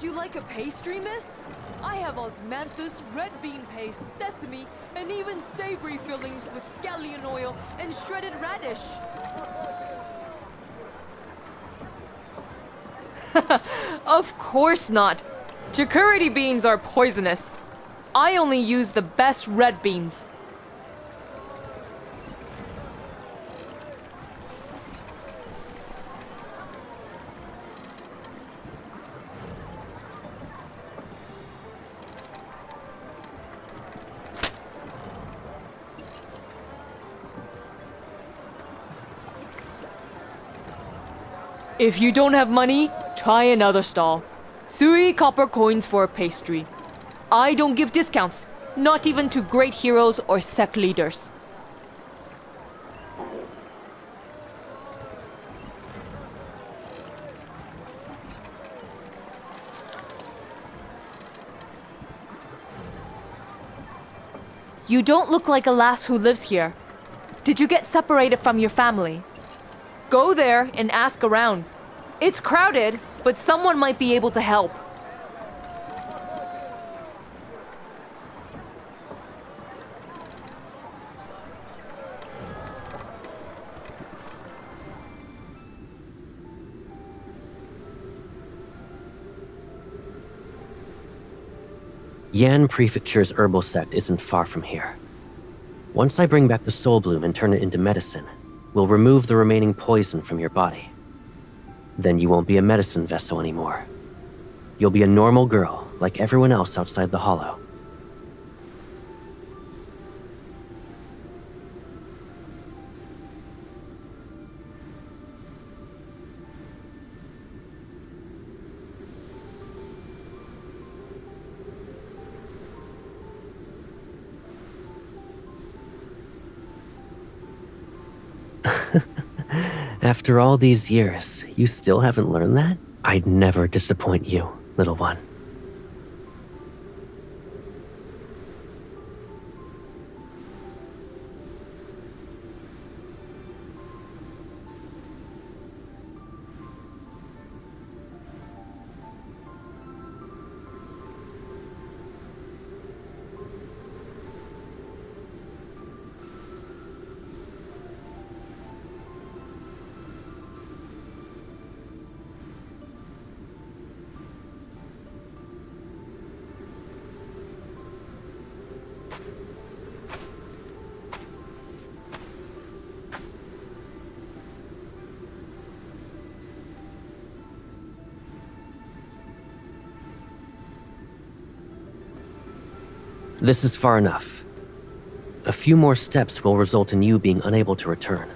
you like a pastry, miss? I have osmanthus, red bean paste, sesame, and even savory fillings with scallion oil and shredded radish. Of course not. Chicurity beans are poisonous. I only use the best red beans. If you don't have money, try another stall. 3 copper coins for a pastry. I don't give discounts, not even to great heroes or sect leaders. You don't look like a lass who lives here. Did you get separated from your family? Go there and ask around. It's crowded, but someone might be able to help. Yan Prefecture's herbal sect isn't far from here. Once I bring back the soul bloom and turn it into medicine, we'll remove the remaining poison from your body. Then you won't be a medicine vessel anymore. You'll be a normal girl, like everyone else outside the hollow. After all these years, you still haven't learned that? I'd never disappoint you, little one. This is far enough. A few more steps will result in you being unable to return.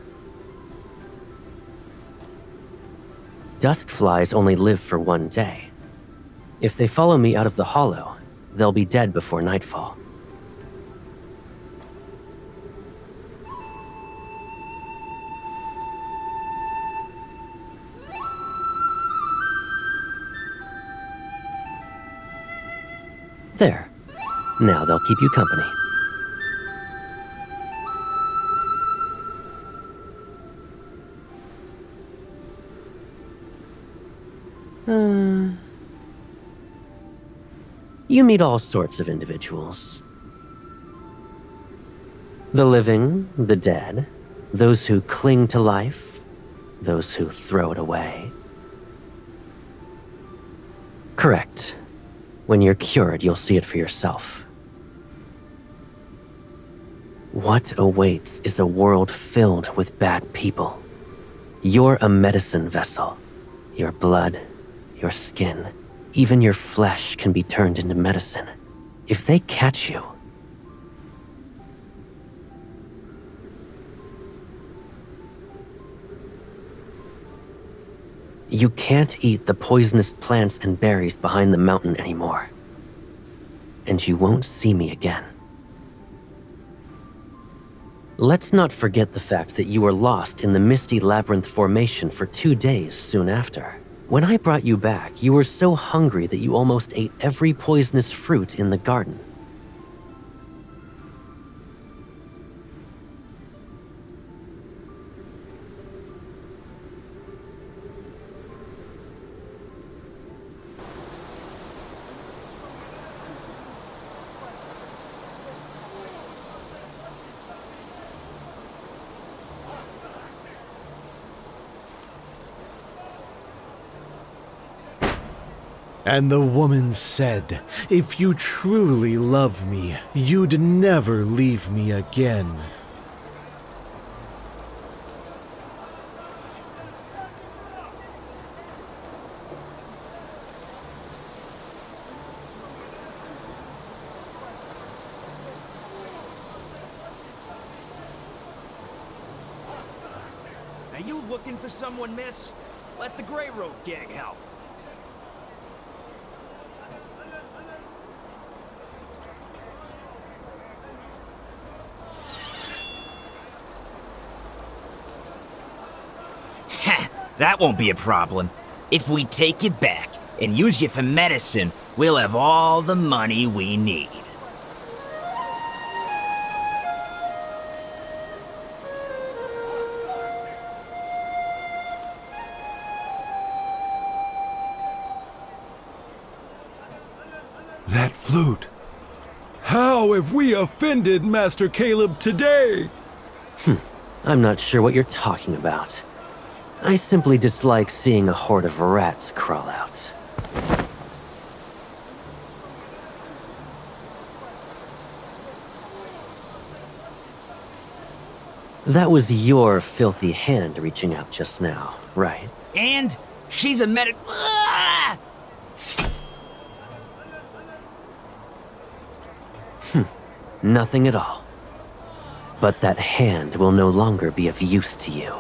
Dusk flies only live for 1 day. If they follow me out of the hollow, they'll be dead before nightfall. There. Now they'll keep you company. You meet all sorts of individuals. The living, the dead, those who cling to life, those who throw it away. Correct. When you're cured, you'll see it for yourself. What awaits is a world filled with bad people. You're a medicine vessel. Your blood, your skin, even your flesh can be turned into medicine. If they catch you, you can't eat the poisonous plants and berries behind the mountain anymore. And you won't see me again. Let's not forget the fact that you were lost in the misty labyrinth formation for 2 days soon after. When I brought you back, you were so hungry that you almost ate every poisonous fruit in the garden. And the woman said, "If you truly love me, you'd never leave me again." Are you looking for someone, miss? Let the Grey Road gang help. That won't be a problem. If we take you back and use you for medicine, we'll have all the money we need. That flute. How have we offended Master Caleb today? I'm not sure what you're talking about. I simply dislike seeing a horde of rats crawl out. That was your filthy hand reaching out just now, right? And she's a medic. Ah! Nothing at all. But that hand will no longer be of use to you.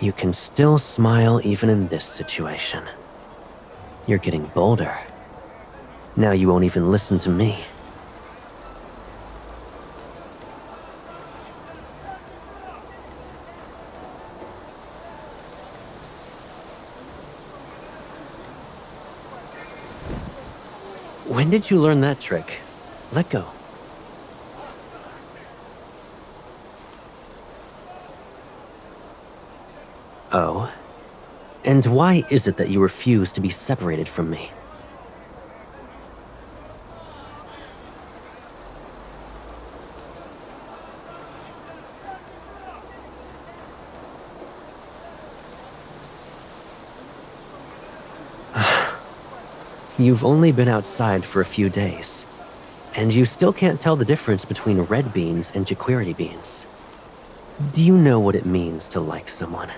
You can still smile even in this situation. You're getting bolder. Now you won't even listen to me. When did you learn that trick? Let go. Oh? And why is it that you refuse to be separated from me? You've only been outside for a few days, and you still can't tell the difference between red beans and jaquirity beans. Do you know what it means to like someone?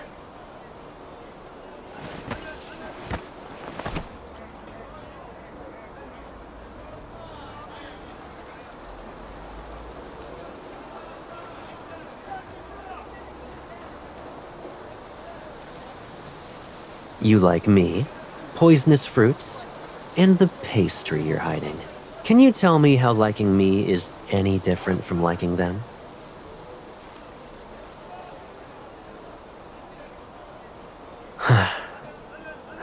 You like me, poisonous fruits, and the pastry you're hiding. Can you tell me how liking me is any different from liking them?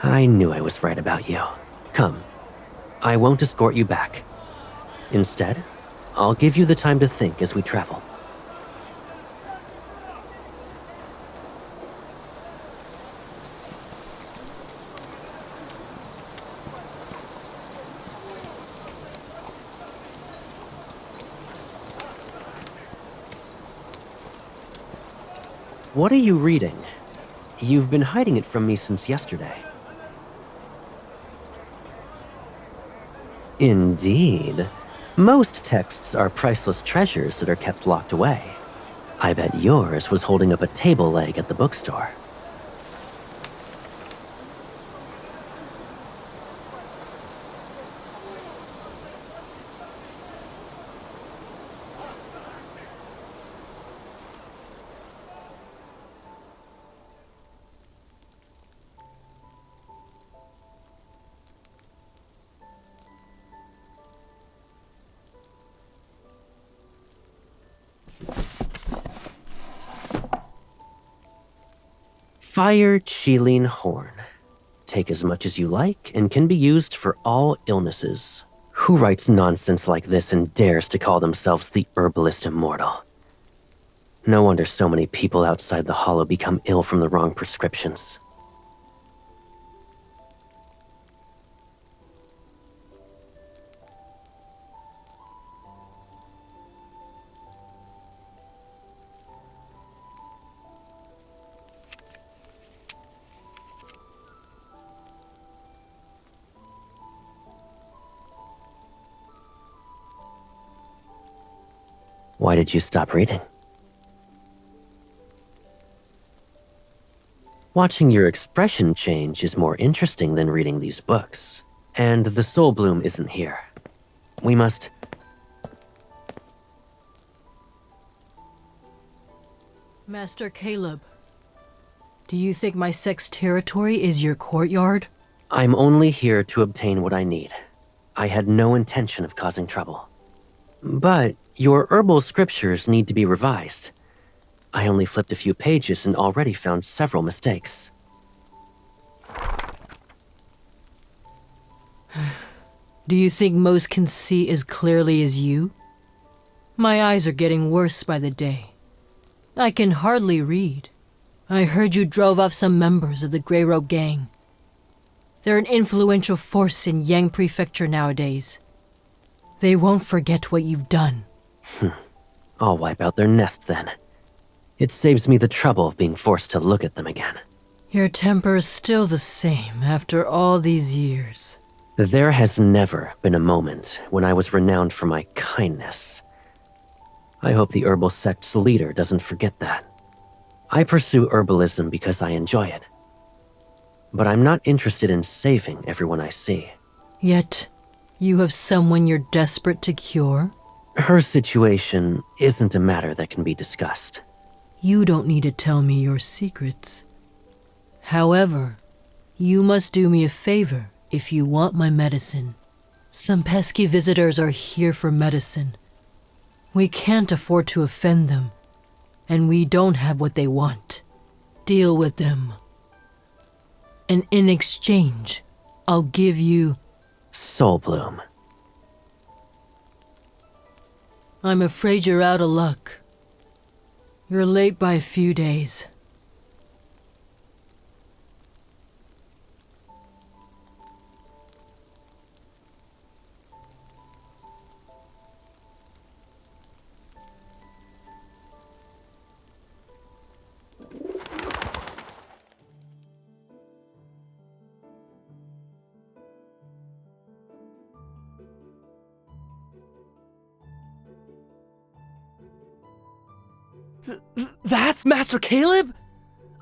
I knew I was right about you. Come, I won't escort you back. Instead, I'll give you the time to think as we travel. What are you reading? You've been hiding it from me since yesterday. Indeed. Most texts are priceless treasures that are kept locked away. I bet yours was holding up a table leg at the bookstore. Fire Chilean Horn. Take as much as you like and can be used for all illnesses. Who writes nonsense like this and dares to call themselves the herbalist immortal? No wonder so many people outside the Hollow become ill from the wrong prescriptions. Why did you stop reading? Watching your expression change is more interesting than reading these books. And the soul bloom isn't here. We must... Master Caleb, do you think my sect's territory is your courtyard? I'm only here to obtain what I need. I had no intention of causing trouble. But your herbal scriptures need to be revised. I only flipped a few pages and already found several mistakes. Do you think most can see as clearly as you? My eyes are getting worse by the day. I can hardly read. I heard you drove off some members of the Grey Robe Gang. They're an influential force in Yang Prefecture nowadays. They won't forget what you've done. I'll wipe out their nest then. It saves me the trouble of being forced to look at them again. Your temper is still the same after all these years. There has never been a moment when I was renowned for my kindness. I hope the herbal sect's leader doesn't forget that. I pursue herbalism because I enjoy it. But I'm not interested in saving everyone I see. Yet, you have someone you're desperate to cure? Her situation isn't a matter that can be discussed. You don't need to tell me your secrets. However, you must do me a favor if you want my medicine. Some pesky visitors are here for medicine. We can't afford to offend them, and we don't have what they want. Deal with them. And in exchange, I'll give you... Soul Bloom. I'm afraid you're out of luck. You're late by a few days. That's Master Caleb?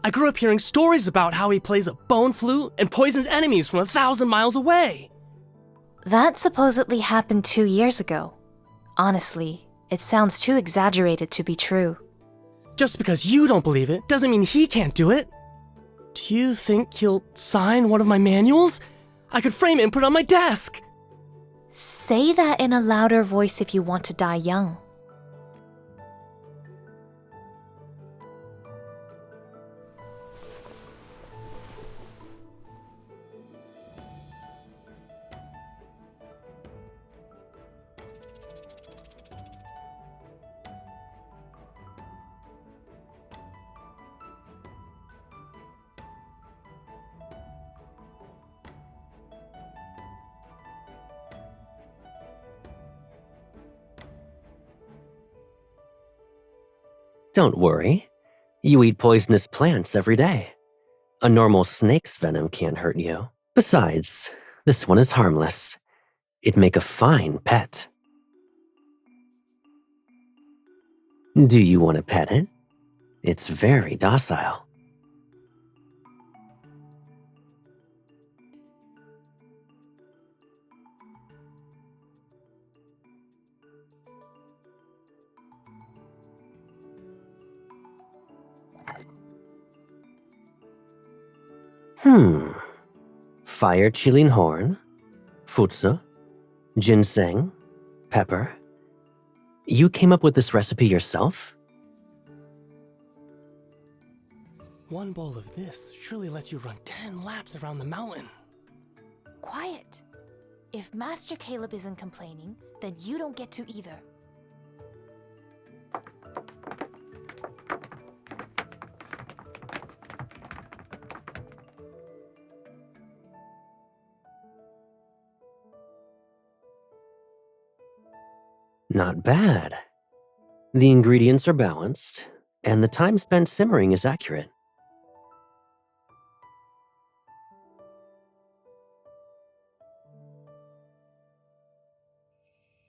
I grew up hearing stories about how he plays a bone flute and poisons enemies from 1,000 miles away. That supposedly happened 2 years ago. Honestly, it sounds too exaggerated to be true. Just because you don't believe it doesn't mean he can't do it. Do you think he'll sign one of my manuals? I could frame it and put it on my desk. Say that in a louder voice if you want to die young. Don't worry. You eat poisonous plants every day. A normal snake's venom can't hurt you. Besides, this one is harmless. It'd make a fine pet. Do you want to pet it? It's very docile. Fire chilling horn, futsu, ginseng, pepper. You came up with this recipe yourself? One bowl of this surely lets you run 10 laps around the mountain. Quiet. If Master Caleb isn't complaining, then you don't get to either. Not bad. The ingredients are balanced, and the time spent simmering is accurate.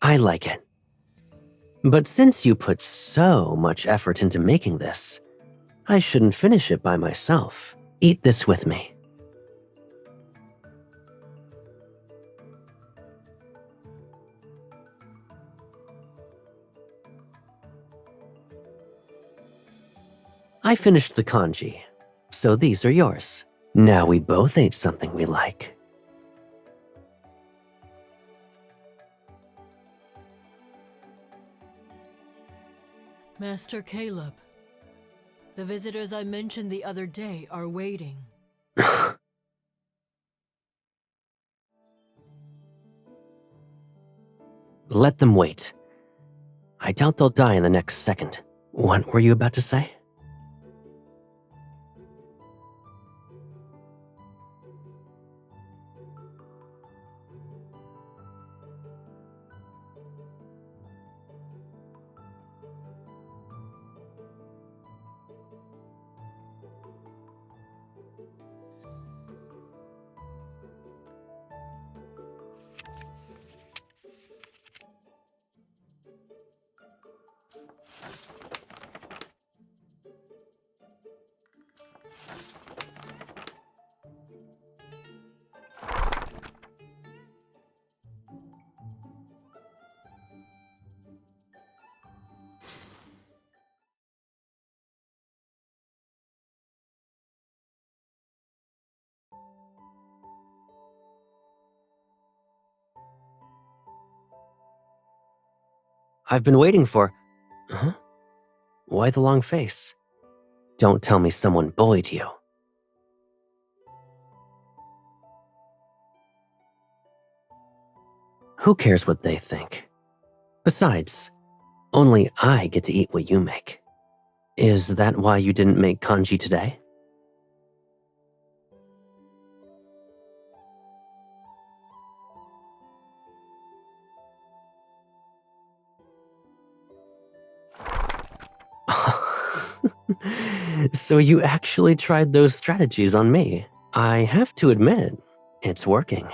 I like it. But since you put so much effort into making this, I shouldn't finish it by myself. Eat this with me. I finished the kanji, so these are yours. Now we both ate something we like. Master Caleb, the visitors I mentioned the other day are waiting. Let them wait. I doubt they'll die in the next second. What were you about to say? I've been waiting for... Huh? Why the long face? Don't tell me someone bullied you. Who cares what they think? Besides, only I get to eat what you make. Is that why you didn't make kanji today? So you actually tried those strategies on me. I have to admit, it's working.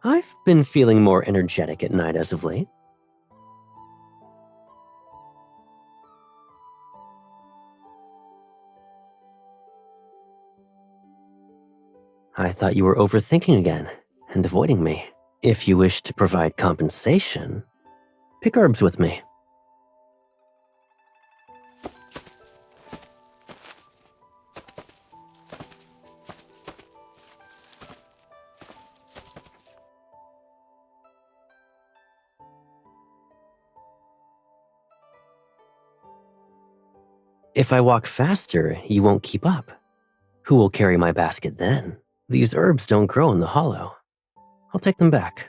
I've been feeling more energetic at night as of late. I thought you were overthinking again and avoiding me. If you wish to provide compensation, pick herbs with me. If I walk faster, you won't keep up. Who will carry my basket then? These herbs don't grow in the hollow. I'll take them back.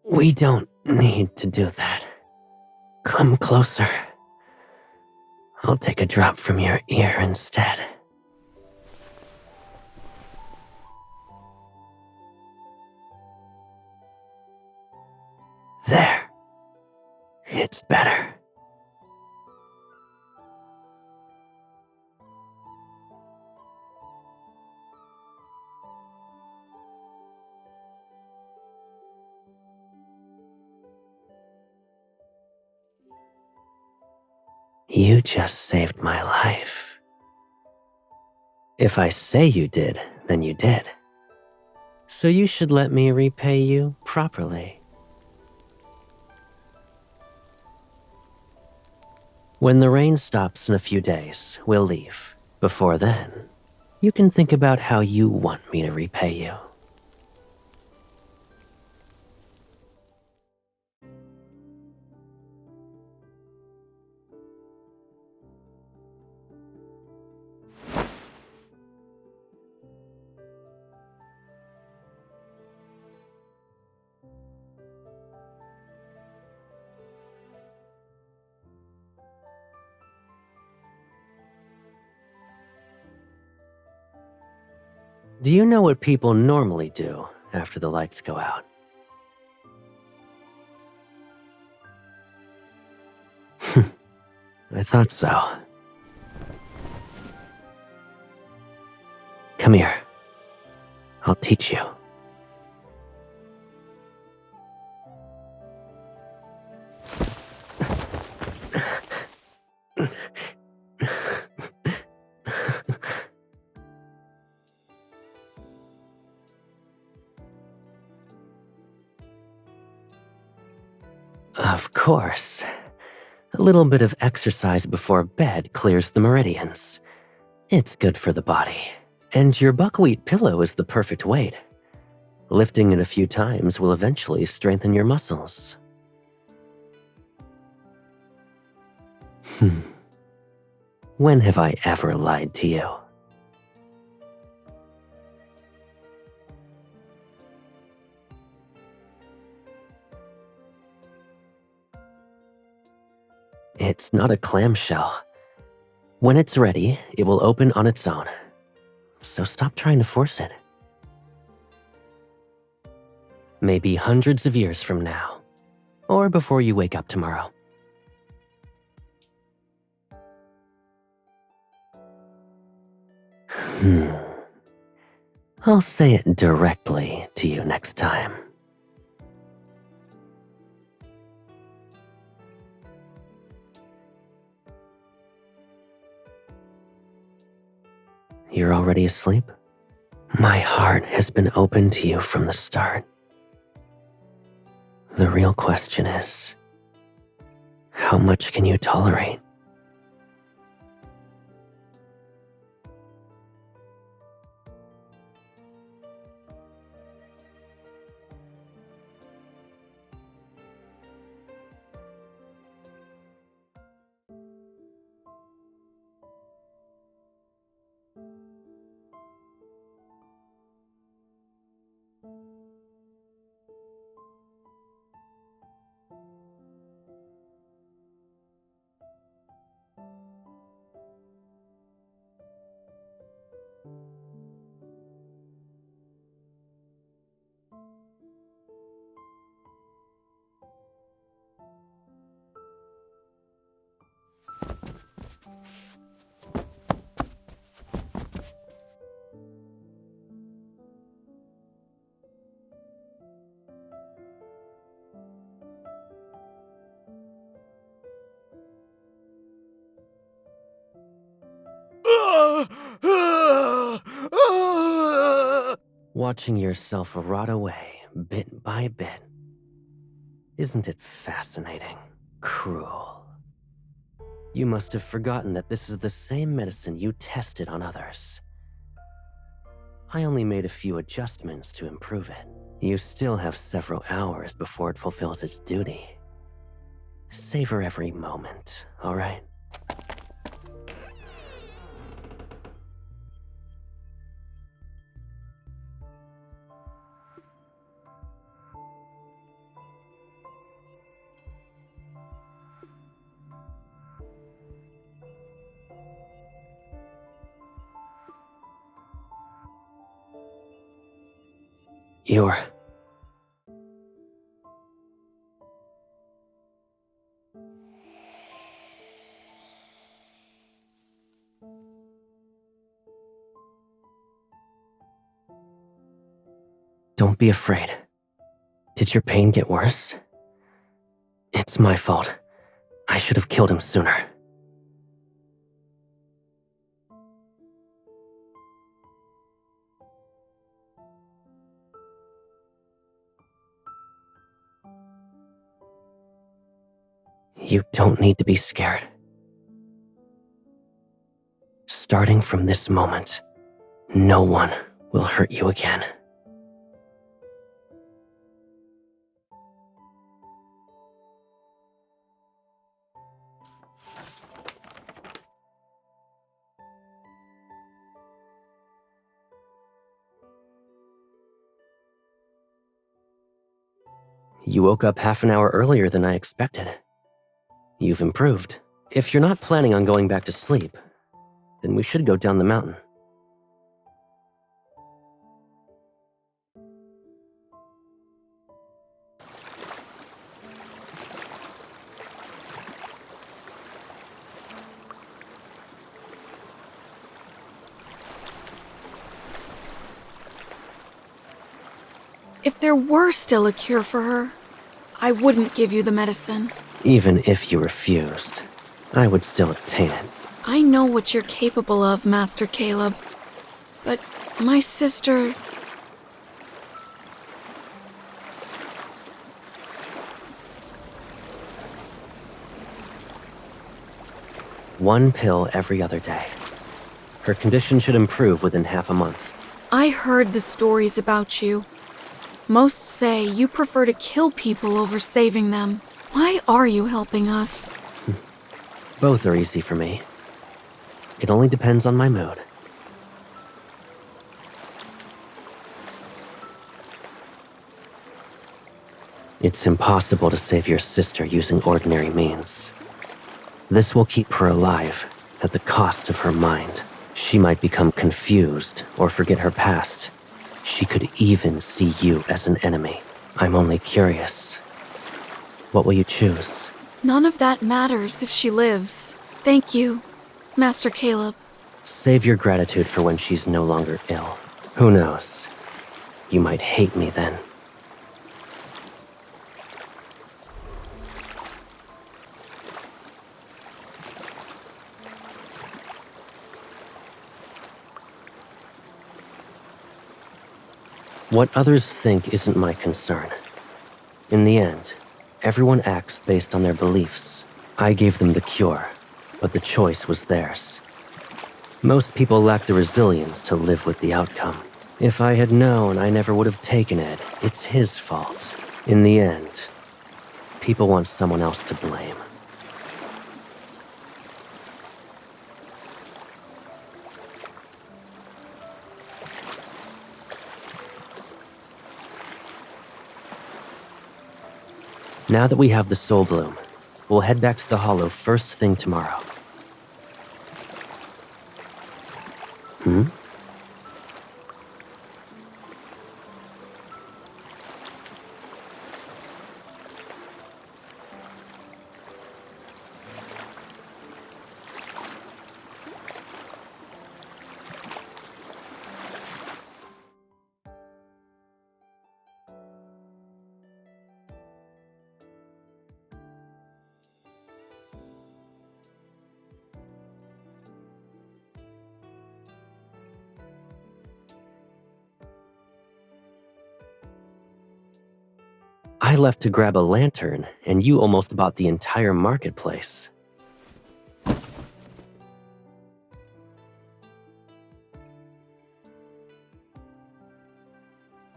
We don't need to do that. Come closer. I'll take a drop from your ear instead. There. It's better. You just saved my life. If I say you did, then you did. So you should let me repay you properly. When the rain stops in a few days, we'll leave. Before then, you can think about how you want me to repay you. Do you know what people normally do after the lights go out? I thought so. Come here. I'll teach you. Of course. A little bit of exercise before bed clears the meridians. It's good for the body. And your buckwheat pillow is the perfect weight. Lifting it a few times will eventually strengthen your muscles. When have I ever lied to you? It's not a clamshell. When it's ready, it will open on its own. So stop trying to force it. Maybe hundreds of years from now, or before you wake up tomorrow. I'll say it directly to you next time. You're already asleep? My heart has been open to you from the start. The real question is, how much can you tolerate? Watching yourself rot away bit by bit. Isn't it fascinating? Cruel. You must have forgotten that this is the same medicine you tested on others. I only made a few adjustments to improve it. You still have several hours before it fulfills its duty. Savor every moment, all right? You're... Don't be afraid. Did your pain get worse? It's my fault. I should have killed him sooner. You don't need to be scared. Starting from this moment, no one will hurt you again. You woke up half an hour earlier than I expected. You've improved. If you're not planning on going back to sleep, then we should go down the mountain. If there were still a cure for her, I wouldn't give you the medicine. Even if you refused, I would still obtain it. I know what you're capable of, Master Caleb. But my sister... One pill every other day. Her condition should improve within half a month. I heard the stories about you. Most say you prefer to kill people over saving them. Why are you helping us? Both are easy for me. It only depends on my mood. It's impossible to save your sister using ordinary means. This will keep her alive at the cost of her mind. She might become confused or forget her past. She could even see you as an enemy. I'm only curious. What will you choose? None of that matters if she lives. Thank you, Master Caleb. Save your gratitude for when she's no longer ill. Who knows? You might hate me then. What others think isn't my concern. In the end, everyone acts based on their beliefs. I gave them the cure, but the choice was theirs. Most people lack the resilience to live with the outcome. If I had known, I never would have taken it. It's his fault. In the end, people want someone else to blame. Now that we have the Soul Bloom, we'll head back to the Hollow first thing tomorrow. I left to grab a lantern, and you almost bought the entire marketplace.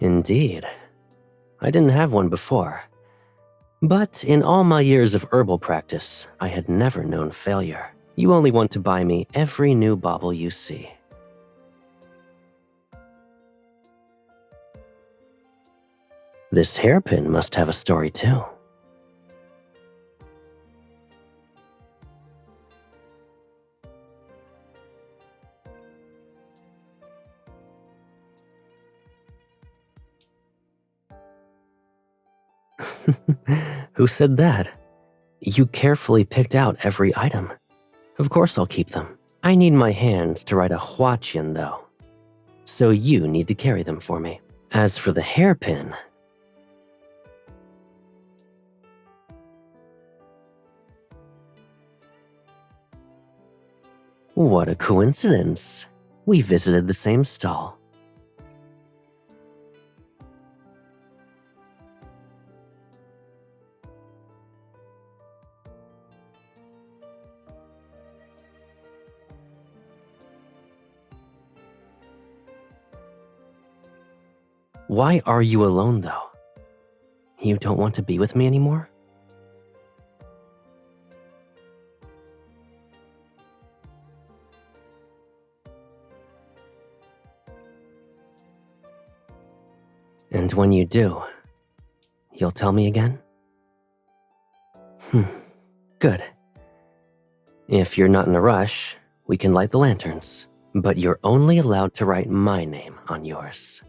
Indeed. I didn't have one before. But in all my years of herbal practice, I had never known failure. You only want to buy me every new bauble you see. This hairpin must have a story too. Who said that? You carefully picked out every item. Of course I'll keep them. I need my hands to write a huaqian though. So you need to carry them for me. As for the hairpin... What a coincidence. We visited the same stall. Why are you alone, though? You don't want to be with me anymore? And when you do, you'll tell me again? Good. If you're not in a rush, we can light the lanterns, but you're only allowed to write my name on yours.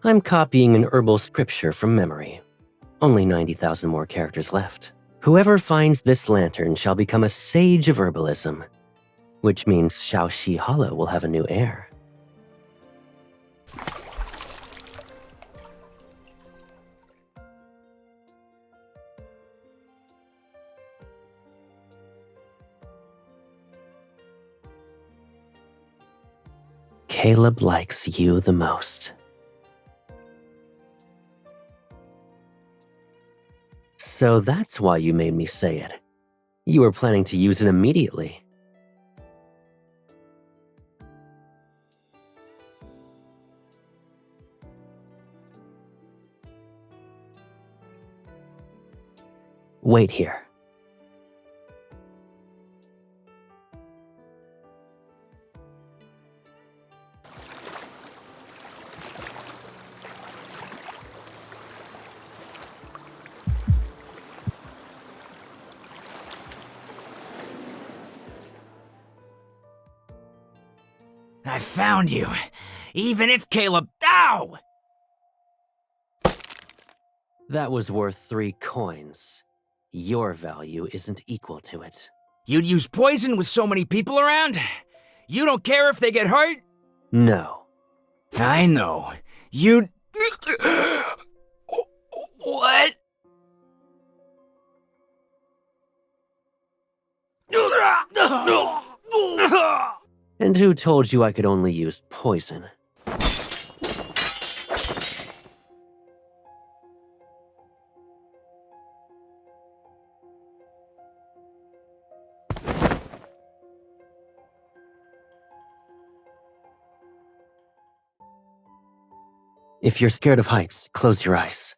I'm copying an herbal scripture from memory. Only 90,000 more characters left. Whoever finds this lantern shall become a sage of herbalism, which means Shaoxi Hollow will have a new heir. Caleb likes you the most. So that's why you made me say it. You were planning to use it immediately. Wait here. I found you. Even if Caleb... Ow! That was worth 3 coins. Your value isn't equal to it. You'd use poison with so many people around? You don't care if they get hurt? No. I know. You'd... What? And who told you I could only use poison? If you're scared of heights, close your eyes.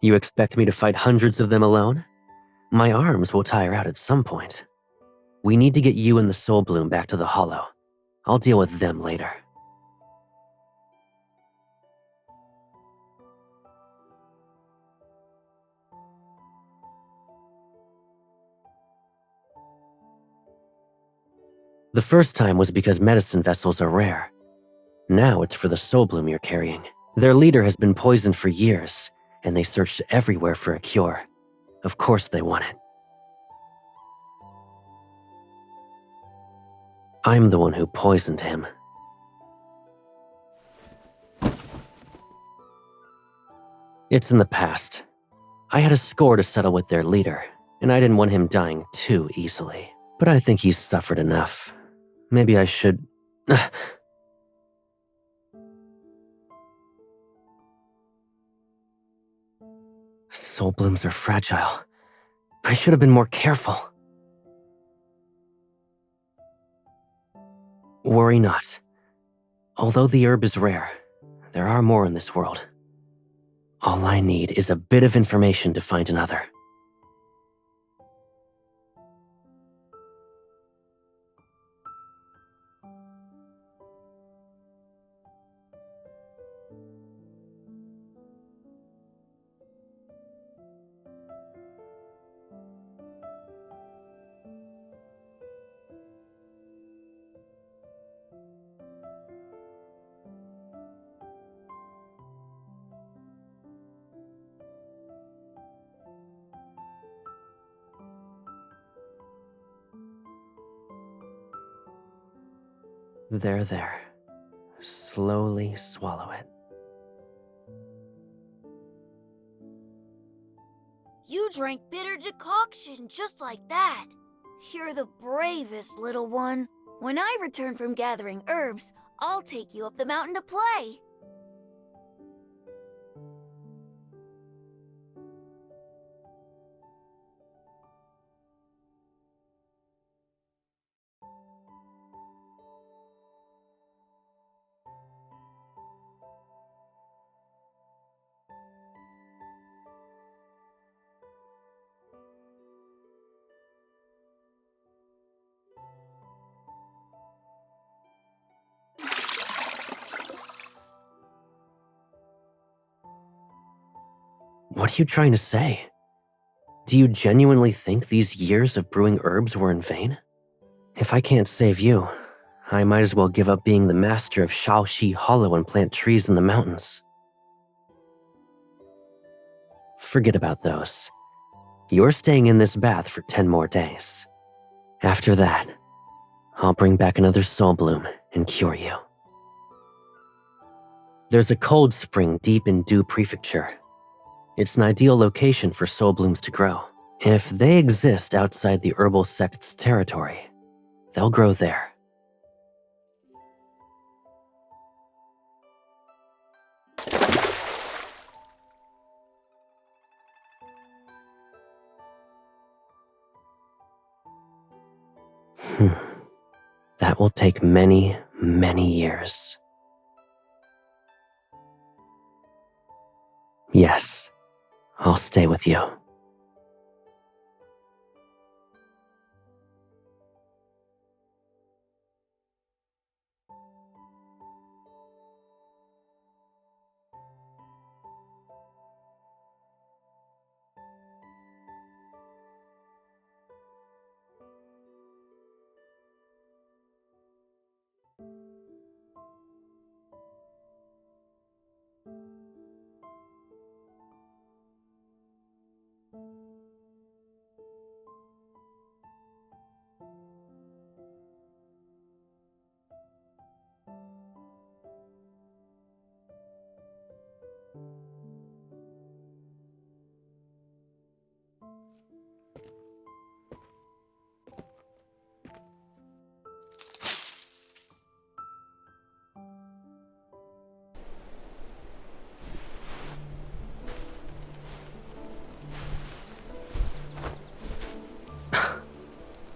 You expect me to fight hundreds of them alone? My arms will tire out at some point. We need to get you and the Soul Bloom back to the Hollow. I'll deal with them later. The first time was because medicine vessels are rare. Now it's for the Soul Bloom you're carrying. Their leader has been poisoned for years, and they searched everywhere for a cure. Of course they want it. I'm the one who poisoned him. It's in the past. I had a score to settle with their leader, and I didn't want him dying too easily. But I think he's suffered enough. Maybe I should... Soul blooms are fragile. I should have been more careful. Worry not. Although the herb is rare, there are more in this world. All I need is a bit of information to find another. There. Slowly swallow it. You drank bitter decoction just like that. You're the bravest, little one. When I return from gathering herbs, I'll take you up the mountain to play. What are you trying to say? Do you genuinely think these years of brewing herbs were in vain? If I can't save you, I might as well give up being the master of Shaoxi Hollow and plant trees in the mountains. Forget about those. You're staying in this bath for 10 more days. After that, I'll bring back another soul bloom and cure you. There's a cold spring deep in Du Prefecture. It's an ideal location for soul blooms to grow. If they exist outside the herbal sect's territory, they'll grow there. That will take many, many years. Yes, I'll stay with you.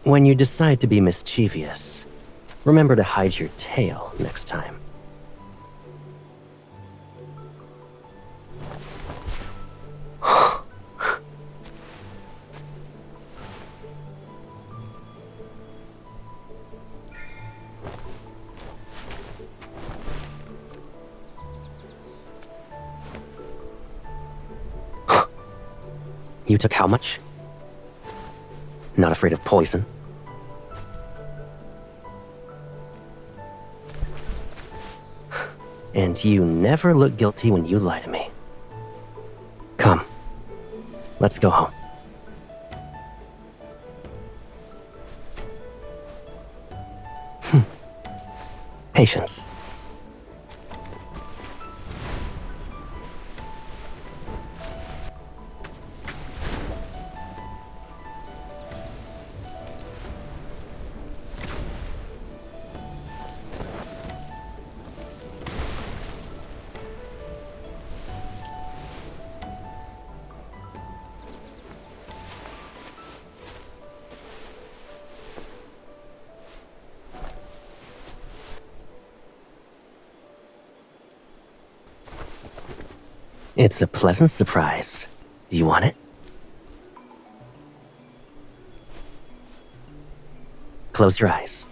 When you decide to be mischievous, remember to hide your tail next time. You took how much? Not afraid of poison? And you never look guilty when you lie to me. Come, let's go home. Patience. It's a pleasant surprise. Do you want it? Close your eyes.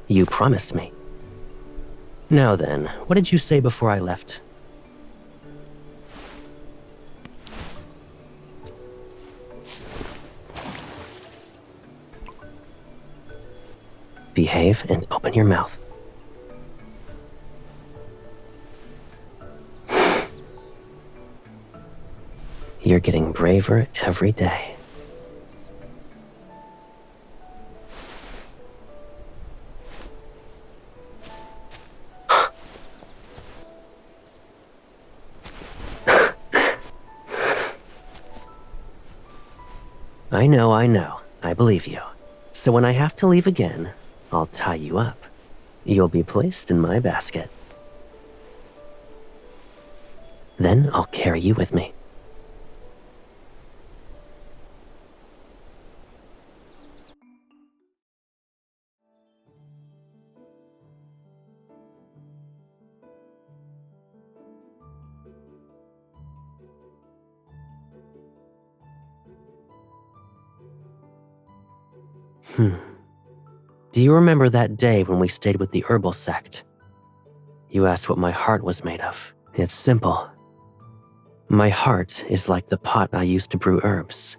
You promised me. Now then, what did you say before I left? Behave and open your mouth. You're getting braver every day. I know. I believe you. So when I have to leave again, I'll tie you up. You'll be placed in my basket. Then I'll carry you with me. Do you remember that day when we stayed with the herbal sect? You asked what my heart was made of. It's simple. My heart is like the pot I used to brew herbs.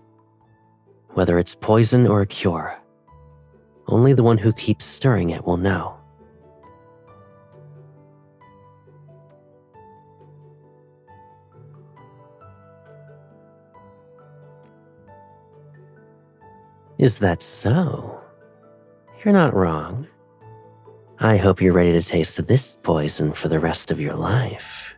Whether it's poison or a cure, only the one who keeps stirring it will know. Is that so? You're not wrong. I hope you're ready to taste this poison for the rest of your life.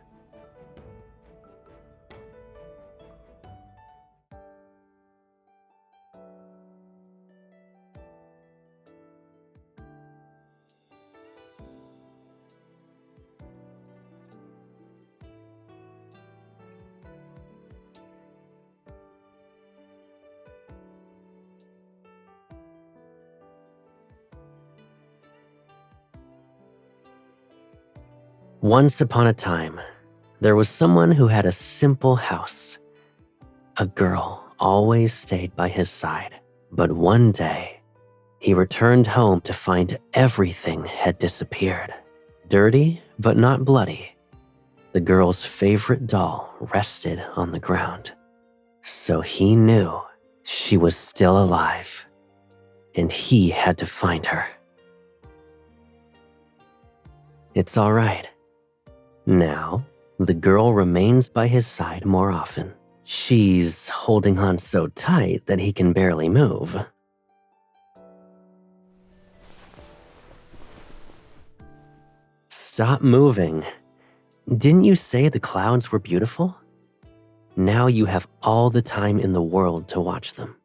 Once upon a time, there was someone who had a simple house. A girl always stayed by his side, but one day, he returned home to find everything had disappeared. Dirty, but not bloody. The girl's favorite doll rested on the ground. So he knew she was still alive, and he had to find her. It's all right. Now, the girl remains by his side more often. She's holding on so tight that he can barely move. Stop moving. Didn't you say the clouds were beautiful? Now you have all the time in the world to watch them.